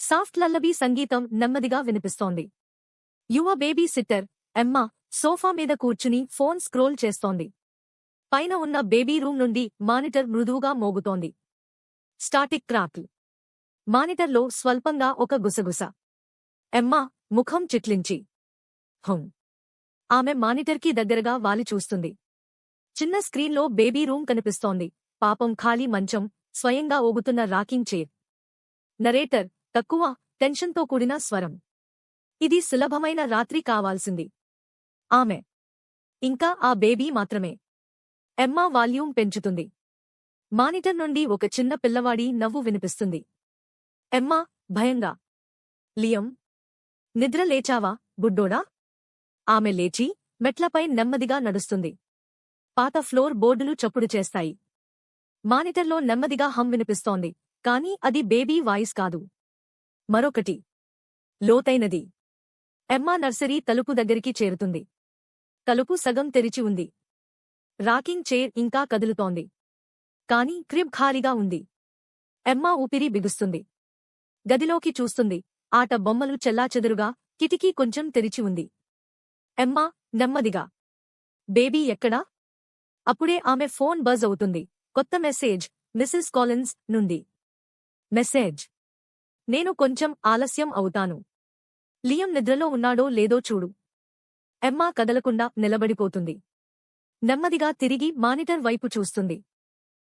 Soft లల్లబీ సంగీతం నెమ్మదిగా వినిపిస్తోంది. యువ బేబీ సిట్టర్ ఎమ్మా సోఫా మీద కూర్చుని ఫోన్ స్క్రోల్ చేస్తోంది. పైన ఉన్న బేబీ రూమ్ నుండి మానిటర్ మృదువుగా మోగుతోంది. స్టాటిక్ క్రాక్ల్. మానిటర్లో స్వల్పంగా ఒక గుసగుస. ఎమ్మా ముఖం చిట్లించి హుం. ఆమె మానిటర్కి దగ్గరగా వాలి చూస్తుంది. చిన్న స్క్రీన్లో బేబీ రూమ్ కనిపిస్తోంది. పాపం ఖాళీ మంచం, స్వయంగా ఊగుతున్న రాకింగ్ చైర్. నరేటర్ తక్కువ టెన్షన్తో కూడిన స్వరం. ఇది సులభమైన రాత్రి కావాల్సింది. ఆమె ఇంకా ఆ బేబీ మాత్రమే. ఎమ్మా వాల్యూమ్ పెంచుతుంది. మానిటర్ నుండి ఒక చిన్న పిల్లవాడి నవ్వు వినిపిస్తుంది. ఎమ్మా భయంగా, లియం నిద్ర లేచావా బుడ్డోడా? ఆమె లేచి మెట్లపై నెమ్మదిగా నడుస్తుంది. పాత ఫ్లోర్ బోర్డులు చప్పుడు చేస్తాయి. మానిటర్లో నెమ్మదిగా హమ్ వినిపిస్తోంది, కానీ అది బేబీ వాయిస్ కాదు. మరొకటి లోతైనది. ఎమ్మా నర్సరీ తలుపు దగ్గరికి చేరుతుంది. తలుపు సగం తెరిచి ఉంది. రాకింగ్ చైర్ ఇంకా కదులుతోంది. కాని క్రిబ్ ఖాళీగా ఉంది. ఎమ్మా ఊపిరి బిగుస్తుంది. గదిలోకి చూస్తుంది. ఆట బొమ్మలు చెల్లాచెదురుగా, కిటికీ కొంచెం తెరిచి ఉంది. ఎమ్మా నెమ్మదిగా బేబీ ఎక్కడా? అప్పుడే ఆమె ఫోన్ బజ్ అవుతుంది. కొత్త మెసేజ్ మిసెస్ కాలిన్స్ నుండి. మెసేజ్: నేను కొంచెం ఆలస్యం అవుతాను. లియం నిద్రలో ఉన్నాడో లేదో చూడు. ఎమ్మా కదలకుండా నిలబడిపోతుంది. నెమ్మదిగా తిరిగి మానిటర్ వైపు చూస్తుంది.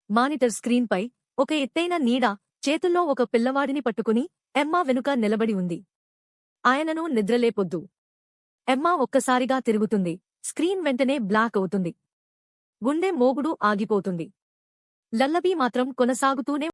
మానిటర్ స్క్రీన్పై ఒక ఎత్తైన నీడ చేతుల్లో ఒక పిల్లవాడిని పట్టుకుని ఎమ్మా వెనుక నిలబడి ఉంది. ఆయనను నిద్రలేపొద్దు. ఎమ్మా ఒక్కసారిగా తిరుగుతుంది. స్క్రీన్ వెంటనే బ్లాక్ అవుతుంది. గుండె మోగుడు ఆగిపోతుంది. లల్లబీ మాత్రం కొనసాగుతూనే